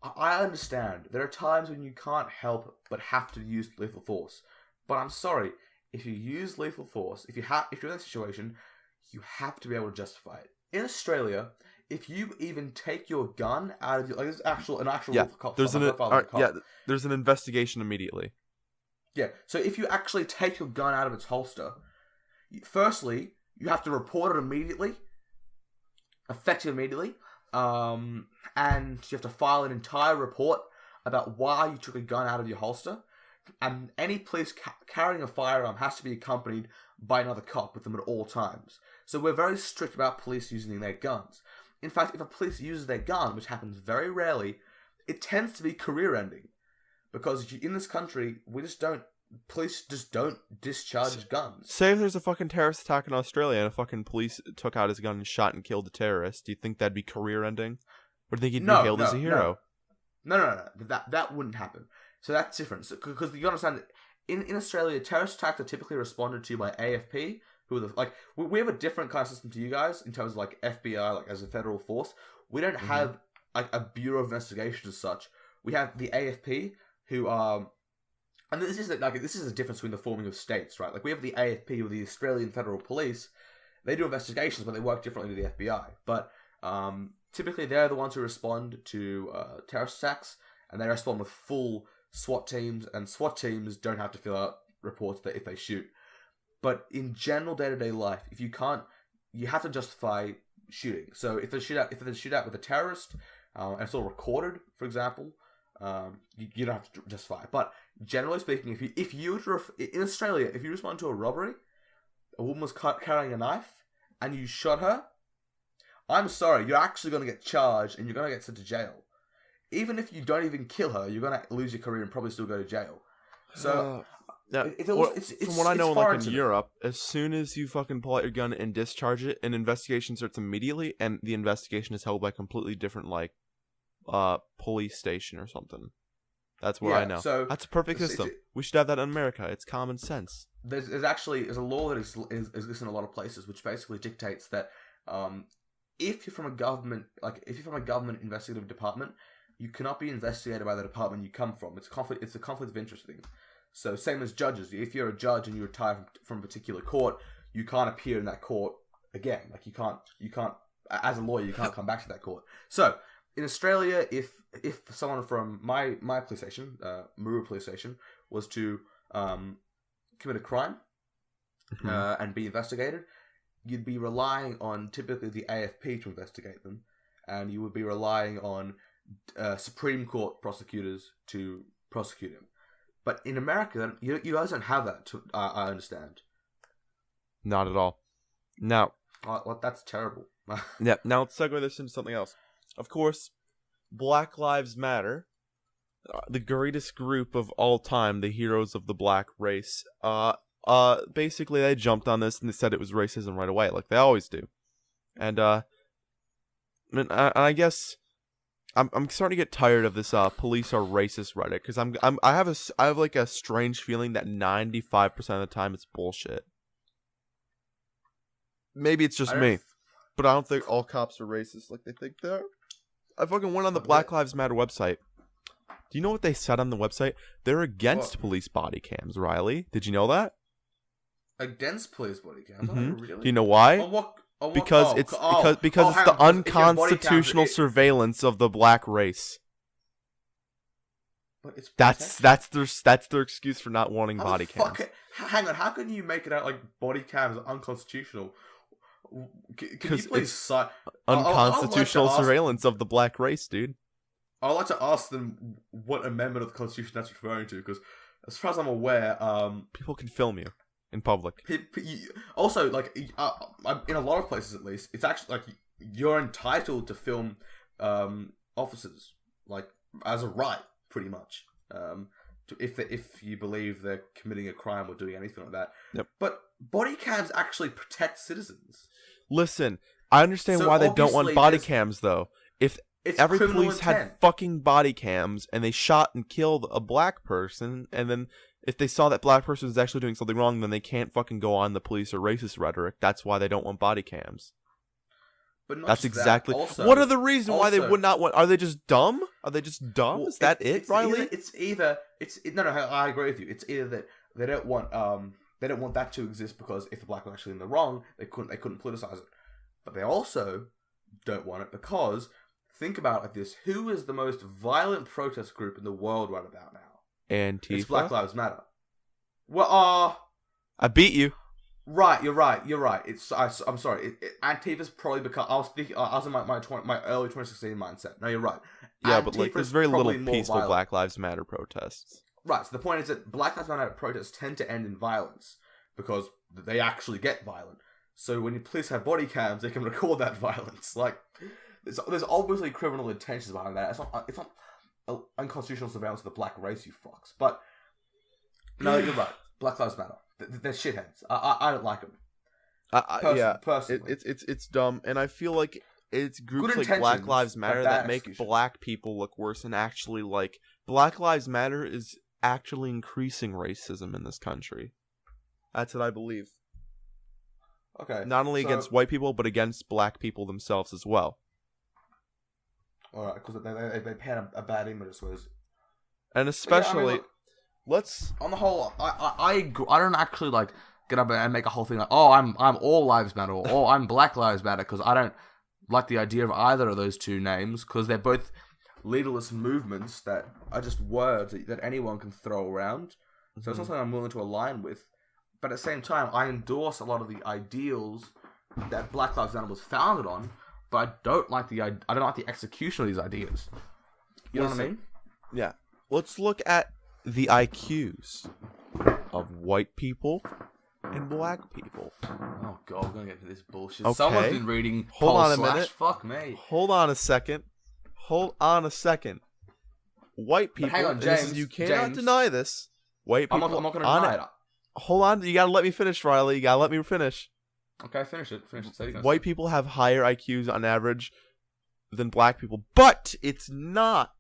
I understand. There are times when you can't help but have to use lethal force. But I'm sorry, if you use lethal force, if you're in that situation, you have to be able to justify it. In Australia, if you even take your gun out of your there's an actual cop. There's there's an investigation immediately. Yeah, so if you actually take your gun out of its holster, firstly, you have to report it immediately, effective immediately. And you have to file an entire report about why you took a gun out of your holster. And any police carrying a firearm has to be accompanied by another cop with them at all times. So we're very strict about police using their guns. In fact, if a police uses their gun, which happens very rarely, it tends to be career-ending. Because in this country, police just don't discharge guns. Say if there's a fucking terrorist attack in Australia and a fucking police took out his gun and shot and killed the terrorist, do you think that'd be career-ending? Or do you think he'd be hailed as a hero? No. That wouldn't happen. So that's different. Because you understand that in Australia, terrorist attacks are typically responded to by AFP, who are the like we have a different kind of system to you guys in terms of like FBI, like as a federal force. We don't have like a bureau of investigation as such. We have the AFP, who are, and this is the difference between the forming of states, right? Like we have the AFP with the Australian Federal Police. They do investigations, but they work differently with the FBI. But typically, they're the ones who respond to terrorist attacks, and they respond with full SWAT teams. And SWAT teams don't have to fill out reports that if they shoot. But in general day-to-day life, if you can't, you have to justify shooting. So if there's a shootout with a terrorist, and it's all recorded, for example, you don't have to justify it. But generally speaking, if you were in Australia, if you respond to a robbery, a woman was carrying a knife, and you shot her, I'm sorry, you're actually going to get charged, and you're going to get sent to jail. Even if you don't even kill her, you're going to lose your career and probably still go to jail. So... from what I know, like in Europe, as soon as you fucking pull out your gun and discharge it, an investigation starts immediately, and the investigation is held by a completely different, like, police station or something. That's what I know. So that's a perfect system. We should have that in America. It's common sense. There's a law that exists in a lot of places, which basically dictates that if you're from a government investigative department, you cannot be investigated by the department you come from. It's a conflict of interest thing. So same as judges. If you're a judge and you retire from a particular court, you can't appear in that court again. Like you can't as a lawyer, you can't come back to that court. So in Australia, if someone from my police station, Muru police station, was to commit a crime and be investigated, you'd be relying on typically the AFP to investigate them, and you would be relying on Supreme Court prosecutors to prosecute him. But in America, you guys don't have that, I understand. Not at all. Now... well, that's terrible. Yeah, now let's segue this into something else. Of course, Black Lives Matter, the greatest group of all time, the heroes of the black race, basically they jumped on this and they said it was racism right away, like they always do. And, I guess... I'm starting to get tired of this police are racist Reddit, because I have like a strange feeling that 95% of the time it's bullshit. Maybe it's just me, but I don't think all cops are racist like they think they are. I fucking went on the Black Lives Matter website. Do you know what they said on the website? They're against police body cams, Riley. Did you know that? Against police body cams? Mm-hmm. Oh, really? Do you know why? Because it's the unconstitutional surveillance of the black race. But it's that's their excuse for not wanting body cams. Hang on, how can you make it out like body cams are unconstitutional? Can you please unconstitutional surveillance of the black race, dude? I'd like to ask them what amendment of the Constitution that's referring to, because as far as I'm aware, people can film you in public. Also, like, in a lot of places at least, it's actually, like, you're entitled to film officers, like, as a right, pretty much. If you believe they're committing a crime or doing anything like that. Yep. But body cams actually protect citizens. Listen, I understand why they don't want body cams, though. If every police had fucking body cams and they shot and killed a black person, and then if they saw that black person was actually doing something wrong, then they can't fucking go on the police or racist rhetoric. That's why they don't want body cams. But not that's just exactly. That. Also, what are the reasons why they would not want? Are they just dumb? Are they just dumb? Well, is that it, Riley? No. I agree with you. It's either that they don't want that to exist because if the black was actually in the wrong, they couldn't politicize it. But they also don't want it because, think about it like this: who is the most violent protest group in the world right about now? Antifa. It's Black Lives Matter. Well, I beat you. Right, you're right. I'm sorry. Antifa's probably because I was in my early 2016 mindset. No, you're right. Yeah, but like there's very little peaceful violent. Black Lives Matter protests. Right. So the point is that Black Lives Matter protests tend to end in violence because they actually get violent. So when you police have body cams, they can record that violence. Like there's obviously criminal intentions behind that. It's not unconstitutional surveillance of the black race, you fucks. But no, you're right. Black Lives Matter. They're shitheads. I don't like them. Personally. It's dumb, and I feel like it's groups like Black Lives Matter that make black people look worse, and actually, like, Black Lives Matter is actually increasing racism in this country. That's what I believe. Okay. Not only against white people, but against black people themselves as well. Alright, because they paint a bad image, I suppose. And especially, yeah, I mean, let's... On the whole, I don't actually, like, get up and make a whole thing like, oh, I'm all lives matter, or oh, I'm black lives matter, because I don't like the idea of either of those two names, because they're both leaderless movements that are just words that anyone can throw around. So it's not something I'm willing to align with. But at the same time, I endorse a lot of the ideals that Black Lives Matter was founded on, but I don't like the execution of these ideas. You know what I mean? Yeah. Let's look at the IQs of white people and black people. Oh god, we're gonna get into this bullshit. Okay. Someone's been reading Hold on a minute. Fuck me. Hold on a second. White people. Hang on, James. You cannot deny this. White people. I'm not gonna deny it. Hold on. You gotta let me finish, Riley. You gotta let me finish. Okay, finish it. White people have higher IQs on average than black people, but it's not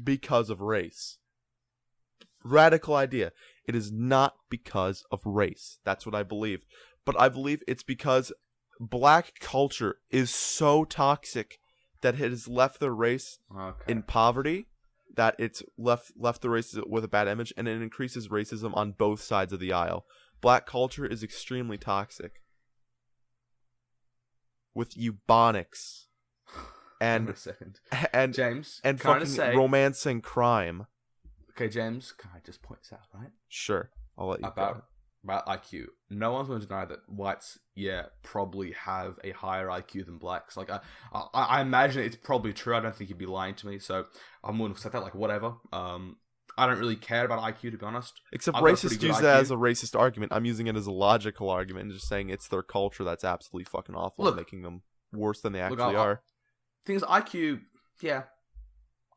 because of race. Radical idea. It is not because of race. That's what I believe. But I believe it's because black culture is so toxic that it has left the race in poverty, that it's left the race with a bad image, and it increases racism on both sides of the aisle. Black culture is extremely toxic. With eubonics and James and fucking romance and crime. Okay, James, can I just point this out, right? Sure, I'll let you about IQ. No one's going to deny that whites, probably have a higher IQ than blacks. Like, I imagine it's probably true. I don't think he'd be lying to me, so I'm willing to accept that. Like, whatever. I don't really care about IQ, to be honest. Except racists use that as a racist argument. I'm using it as a logical argument and just saying it's their culture that's absolutely fucking awful and making them worse than they actually are. Things IQ,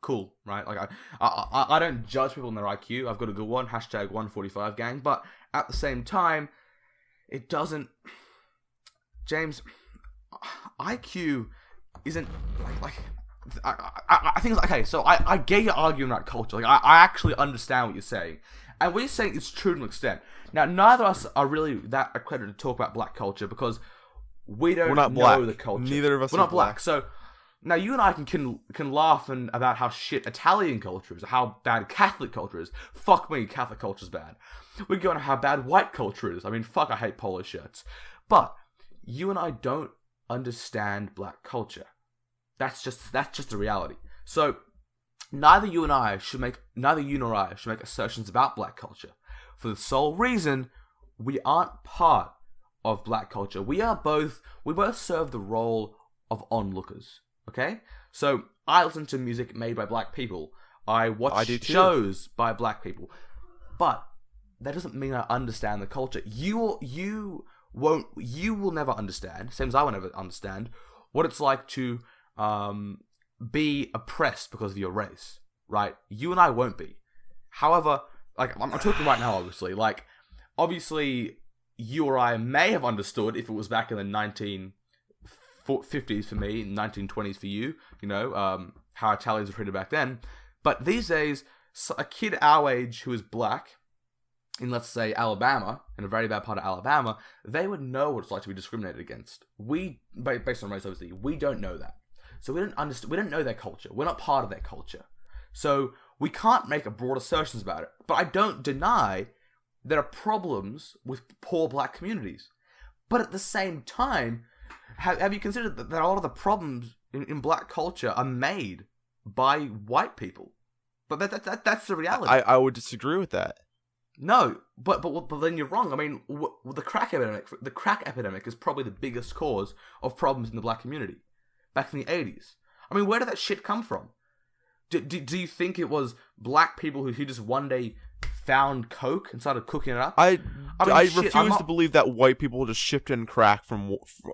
cool, right? Like, I don't judge people on their IQ. I've got a good one, #145 gang, but at the same time, it doesn't... James, IQ isn't like I think, okay, so I get your argument about culture. Like, I actually understand what you're saying. And what you're saying is true to an extent. Now, neither of us are really that accredited to talk about black culture because we don't know the culture. Neither of us We're not black. So, now you and I can laugh about how shit Italian culture is, or how bad Catholic culture is. Fuck me, Catholic culture's bad. We can go on how bad white culture is. I mean, fuck, I hate polo shirts. But, you and I don't understand black culture. That's just the reality. So, neither you nor I should make assertions about black culture, for the sole reason we aren't part of black culture. We both serve the role of onlookers. Okay, so I listen to music made by black people. I watch shows by black people, but that doesn't mean I understand the culture. You will never understand, same as I will never understand, what it's like to be oppressed because of your race, right? You and I won't be. However, like, I'm talking right now, obviously. Like, obviously, you or I may have understood if it was back in the 1950s for me, 1920s for you, how Italians were treated back then. But these days, a kid our age who is black, in, let's say, Alabama, in a very bad part of Alabama, they would know what it's like to be discriminated against. We, based on race, obviously, we don't know that. So we don't know their culture. We're not part of their culture. So we can't make a broad assertions about it. But I don't deny there are problems with poor black communities. But at the same time, have you considered that a lot of the problems in black culture are made by white people? But that's the reality. I would disagree with that. No, but then you're wrong. I mean, the crack epidemic is probably the biggest cause of problems in the black community back in the 80s. I mean, where did that shit come from? Do you think it was black people who just one day found coke and started cooking it up? I refuse to believe that white people just shipped in crack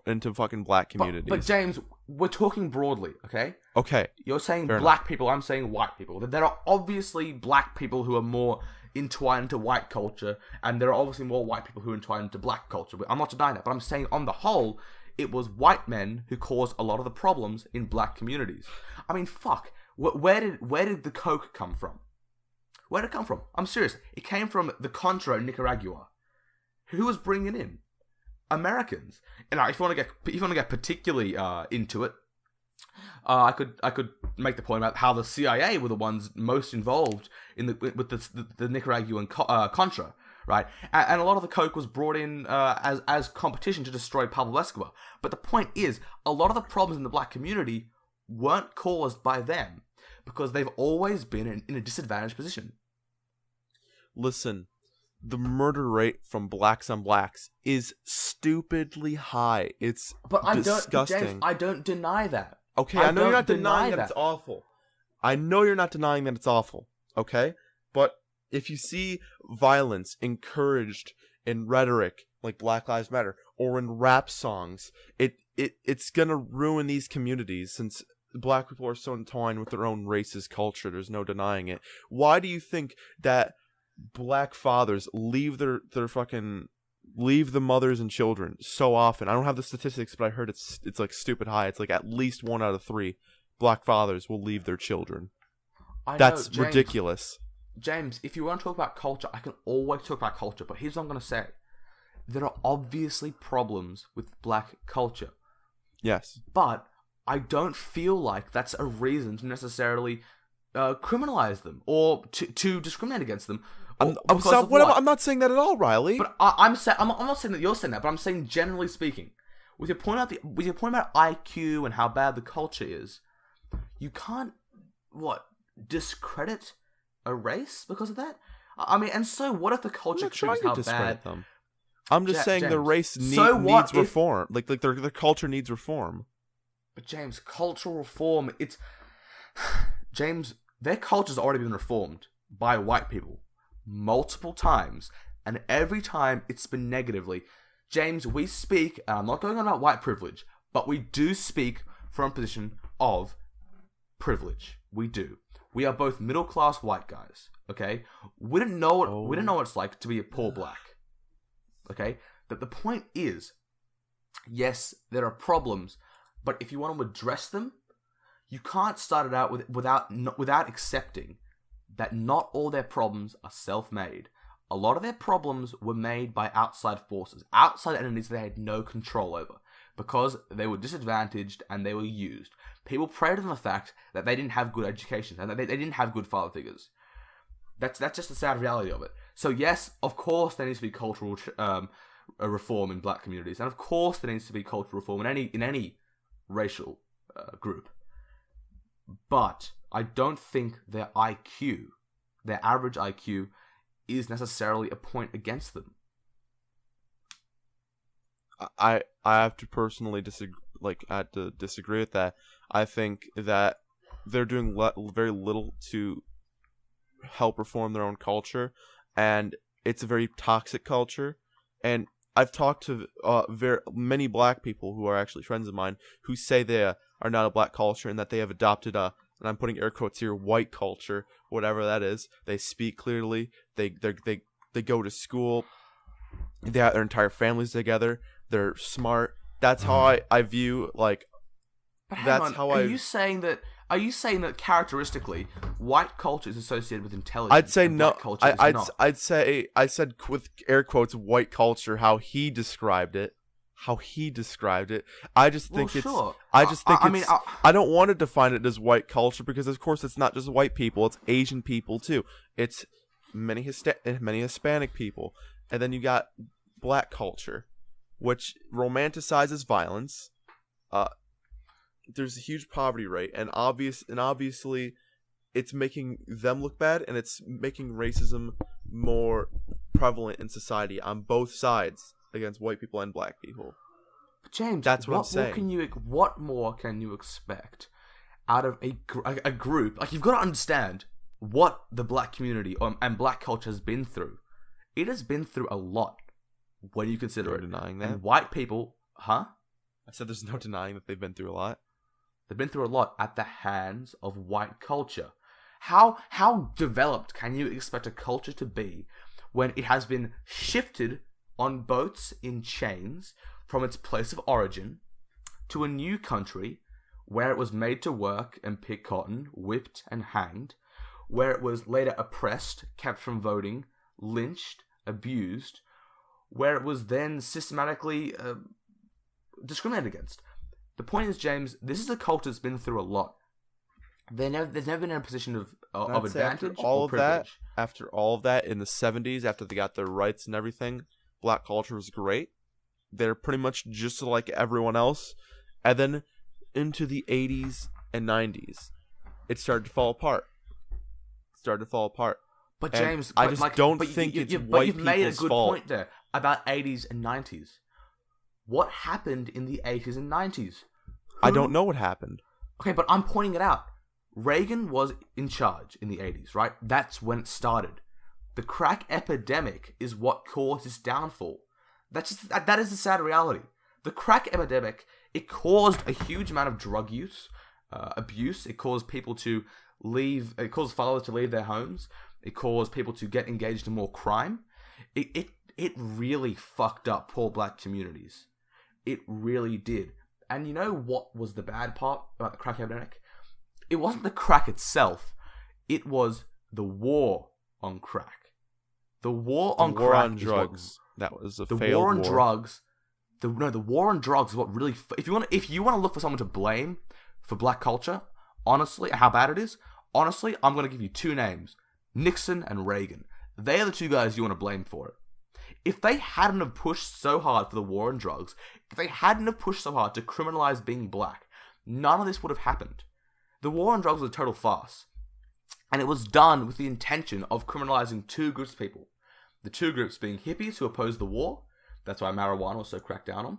into fucking black communities. But James, we're talking broadly, okay? Okay. You're saying black people, I'm saying white people. There are obviously black people who are more entwined into white culture, and there are obviously more white people who are entwined into black culture. I'm not denying that, but I'm saying on the whole, it was white men who caused a lot of the problems in black communities. I mean, fuck. Where did the coke come from? Where did it come from? I'm serious. It came from the Contra in Nicaragua. Who was bringing it in? Americans. And if you want to get particularly into it, I could make the point about how the CIA were the ones most involved in with the Nicaraguan Contra, right? And a lot of the coke was brought in as competition to destroy Pablo Escobar. But the point is, a lot of the problems in the black community weren't caused by them because they've always been in a disadvantaged position. Listen, the murder rate from blacks on blacks is stupidly high. It's disgusting. James, I don't deny that. Okay, I know you're not denying that it's awful. I know you're not denying that it's awful, okay? But if you see violence encouraged in rhetoric like Black Lives Matter or in rap songs, it's gonna ruin these communities since black people are so entwined with their own racist culture. There's no denying it. Why do you think that black fathers leave leave the mothers and children so often? I don't have the statistics, but I heard it's like stupid high. It's like at least 1 out of 3 black fathers will leave their children. That's James, ridiculous. James, if you want to talk about culture, I can always talk about culture, but here's what I'm going to say. There are obviously problems with black culture. Yes. But I don't feel like that's a reason to necessarily criminalize them or to discriminate against them. I'm not saying that at all, Riley. But I'm not saying that you're saying that, but I'm saying generally speaking, with your point about IQ and how bad the culture is, you can't discredit a race because of that. I mean, and so what if the culture shows how bad them? I'm just saying James, the race needs reform. Like their culture needs reform. But James, cultural reform, James, their culture's already been reformed by white people multiple times, and every time it's been negatively. James, we speak, and I'm not going on about white privilege, but we do speak from a position of privilege. We do. We are both middle-class white guys, okay? We didn't know what it's like to be a poor black, okay? But the point is, yes, there are problems, but if you want to address them, you can't start it out without accepting that not all their problems are self-made. A lot of their problems were made by outside forces, outside entities they had no control over, because they were disadvantaged and they were used. People preyed on the fact that they didn't have good education and that they didn't have good father figures. That's just the sad reality of it. So yes, of course there needs to be cultural reform in black communities, and of course there needs to be cultural reform in any racial group. But I don't think their average IQ, is necessarily a point against them. I have to personally disagree. I have to disagree with that. I think that they're doing very little to help reform their own culture, and it's a very toxic culture. And I've talked to many black people who are actually friends of mine who say they are not a black culture and that they have adopted and I'm putting air quotes here, white culture, whatever that is. They speak clearly. They go to school. They have their entire families together. They're smart. That's how I view like. But hang on, are you saying that characteristically, white culture is associated with intelligence? I'd say no. I'd say I said with air quotes white culture how he described it. I just think I don't want to define it as white culture because of course it's not just white people, it's Asian people too. It's many Hispanic people. And then you got black culture, which romanticizes violence. There's a huge poverty rate and obviously it's making them look bad and it's making racism more prevalent in society on both sides. Against white people and black people. James, that's what I'm saying. What more can you expect out of a group? Like, you've got to understand what the black community and black culture has been through. It has been through a lot. When you consider it, denying that. And white people, huh? I said there's no denying that they've been through a lot. They've been through a lot at the hands of white culture. How developed can you expect a culture to be when it has been shifted on boats in chains from its place of origin to a new country where it was made to work and pick cotton, whipped and hanged, where it was later oppressed, kept from voting, lynched, abused, where it was then systematically discriminated against. The point is, James, this is a culture that's been through a lot. There's never been in a position of advantage or privilege. After all of that, in the 70s, after they got their rights and everything, black culture was great. They're pretty much just like everyone else. And then into the 80s and 90s, it started to fall apart. But James, I just don't think it's white you've made a people's good fault. point there about 80s and 90s. What happened in the 80s and 90s? I don't know what happened. Okay, but I'm pointing it out. Reagan was in charge in the 80s, right? That's when it started. The crack epidemic is what caused its downfall. That is the sad reality. The crack epidemic, it caused a huge amount of drug use, abuse. It caused people to leave. It caused fathers to leave their homes. It caused people to get engaged in more crime. It really fucked up poor black communities. It really did. And you know what was the bad part about the crack epidemic? It wasn't the crack itself. It was the war on crack. The war on drugs. That was a failed war. The war on drugs. The war on drugs is what really. If you want to look for someone to blame for black culture, honestly, how bad it is. Honestly, I'm going to give you two names: Nixon and Reagan. They are the two guys you want to blame for it. If they hadn't have pushed so hard for the war on drugs, if they hadn't have pushed so hard to criminalize being black, none of this would have happened. The war on drugs was a total farce. And it was done with the intention of criminalizing two groups of people. The two groups being hippies who opposed the war. That's why marijuana was so cracked down on.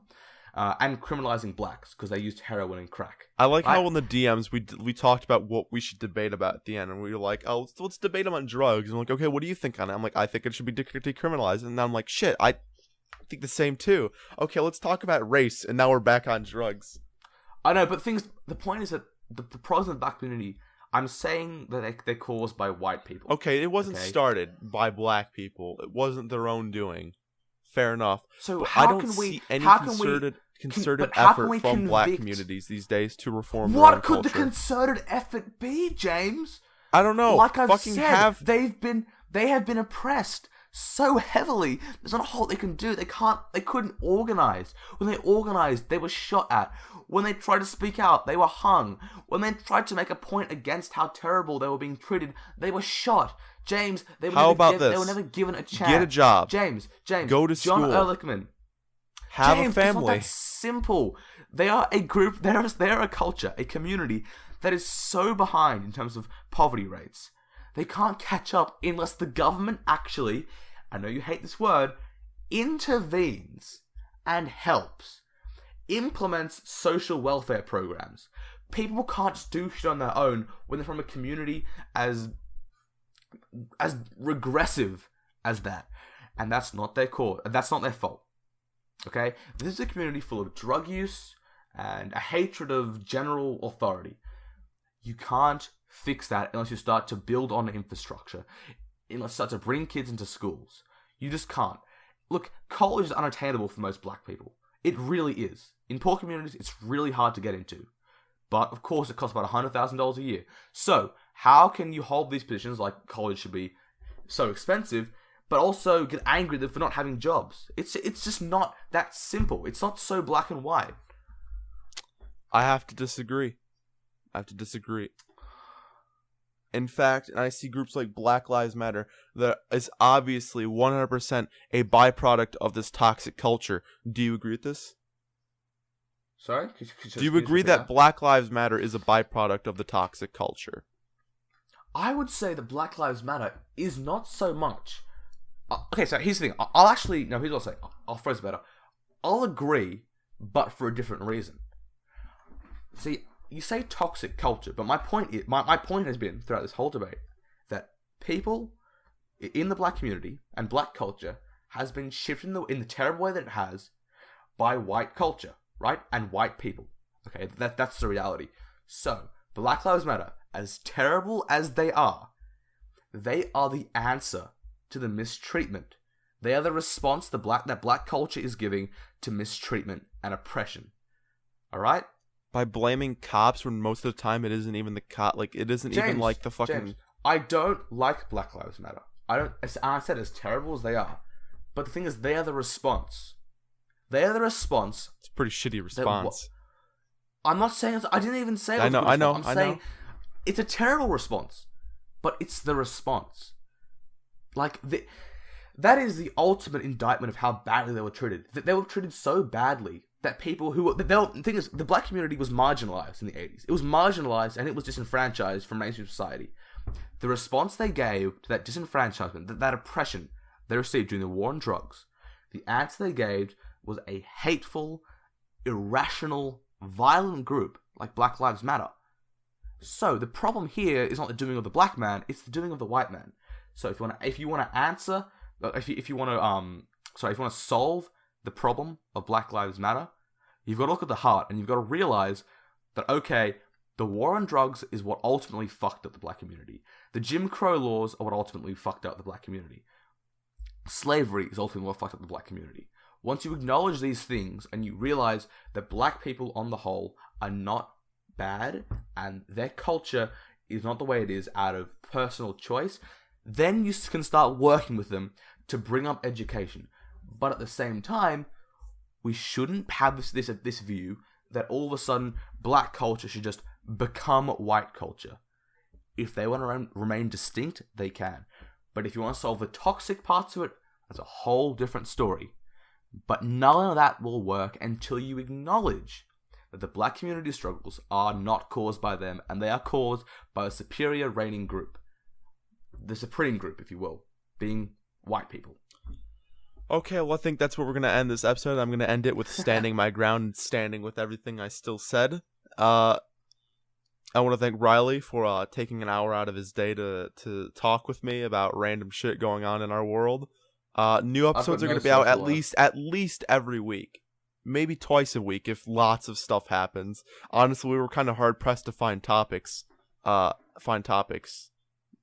And criminalizing blacks because they used heroin and crack. I like how in the DMs we talked about what we should debate about at the end. And we were like, oh, let's debate them on drugs. And I'm like, okay, what do you think on it? I'm like, I think it should be decriminalized. And now I'm like, shit, I think the same too. Okay, let's talk about race. And now we're back on drugs. I know, but the point is that the problems in the black community, I'm saying that they're caused by white people. Okay, it wasn't started by black people. It wasn't their own doing. Fair enough. So but how I don't can we see any concerted how effort can we from black convict- communities these days to reform their own What could culture. the concerted effort be, James? I don't know. Like I've Fucking said, they have been oppressed so heavily. There's not a whole they can do. They couldn't organize. When they organized, they were shot at. When they tried to speak out, they were hung. When they tried to make a point against how terrible they were being treated, they were shot. James, they were never given a chance. Get a job. James, go to John school. Ehrlichman. Have James, a family. It's not that simple. They are a group. They are a culture, a community that is so behind in terms of poverty rates. They can't catch up unless the government actually, I know you hate this word, intervenes and helps, implements social welfare programs. People can't just do shit on their own when they're from a community as regressive as that. And that's not their cause. That's not their fault. Okay? This is a community full of drug use and a hatred of general authority. You can't fix that unless you start to build on infrastructure. Unless you start to bring kids into schools. You just can't. Look, college is unattainable for most black people. It really is. In poor communities, it's really hard to get into. But, of course, it costs about $100,000 a year. So, how can you hold these positions like college should be so expensive, but also get angry for not having jobs? It's just not that simple. It's not so black and white. I have to disagree. In fact, I see groups like Black Lives Matter that is obviously 100% a byproduct of this toxic culture. Do you agree with this? Sorry? Do you agree that Black Lives Matter is a byproduct of the toxic culture? I would say that Black Lives Matter is not so much. Okay, so here's the thing. Here's what I'll say. I'll phrase it better. I'll agree, but for a different reason. See, you say toxic culture, but my point has been throughout this whole debate that people in the black community and black culture has been shifted in the terrible way that it has by white culture, right? And white people. Okay, that's the reality. So, Black Lives Matter, as terrible as they are the answer to the mistreatment. They are the response that black culture is giving to mistreatment and oppression. All right? By blaming cops when most of the time it isn't even the cop. Like, it isn't even like the fucking... James, I don't like Black Lives Matter. I said as terrible as they are, But the thing is, they are the response. They are the response. It's a pretty shitty response. I'm not saying... I didn't even say it was I know. I'm saying it's a terrible response. But it's the response. Like, that is the ultimate indictment of how badly they were treated. They were treated so badly that people who... The thing is, the black community was marginalized in the 80s. It was marginalized and it was disenfranchised from mainstream society. The response they gave to that disenfranchisement, that oppression they received during the war on drugs, the answer they gave was a hateful, irrational, violent group like Black Lives Matter. So the problem here is not the doing of the black man; it's the doing of the white man. So if you want to solve the problem of Black Lives Matter, you've got to look at the heart and you've got to realize that okay, the war on drugs is what ultimately fucked up the black community. The Jim Crow laws are what ultimately fucked up the black community. Slavery is ultimately what fucked up the black community. Once you acknowledge these things and you realize that black people on the whole are not bad and their culture is not the way it is out of personal choice, then you can start working with them to bring up education. But at the same time, we shouldn't have this view that all of a sudden black culture should just become white culture. If they want to remain distinct, they can. But if you want to solve the toxic parts of it, that's a whole different story. But none of that will work until you acknowledge that the black community struggles are not caused by them, and they are caused by a superior reigning group. The supreme group, if you will, being white people. Okay, well, I think that's where we're going to end this episode. I'm going to end it with standing my ground and standing with everything I still said. I want to thank Riley for taking an hour out of his day to talk with me about random shit going on in our world. New episodes are going to be out at least every week. Maybe twice a week if lots of stuff happens. Honestly, we were kind of hard pressed to find topics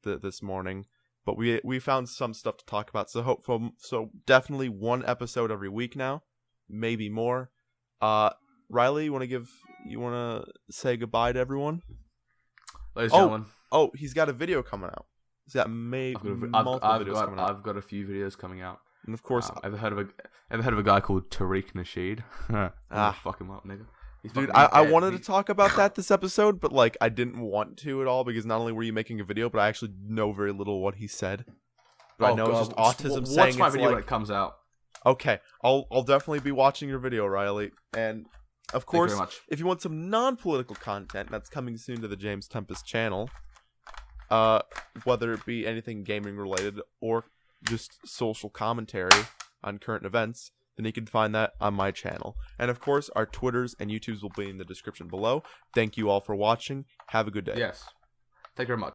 this morning, but we found some stuff to talk about. So definitely one episode every week now, maybe more. Riley, you want to say goodbye to everyone? Ladies and gentlemen. Oh, he's got a video coming out. He's got multiple videos coming out. I've got a few videos coming out. And of course, ever heard of a guy called Tariq Nasheed? Fuck him up, nigga. Dude, I wanted to talk about that this episode, but like I didn't want to at all because not only were you making a video, but I actually know very little what he said. But I know it's just autism saying. Watch my video when it comes out. Okay, I'll definitely be watching your video, Riley. And of course, if you want some non-political content, that's coming soon to the James Tempest channel. Whether it be anything gaming related or just social commentary on current events, then you can find that on my channel. And of course, our Twitters and YouTubes will be in the description below. Thank you all for watching. Have a good day. Yes. Thank you very much.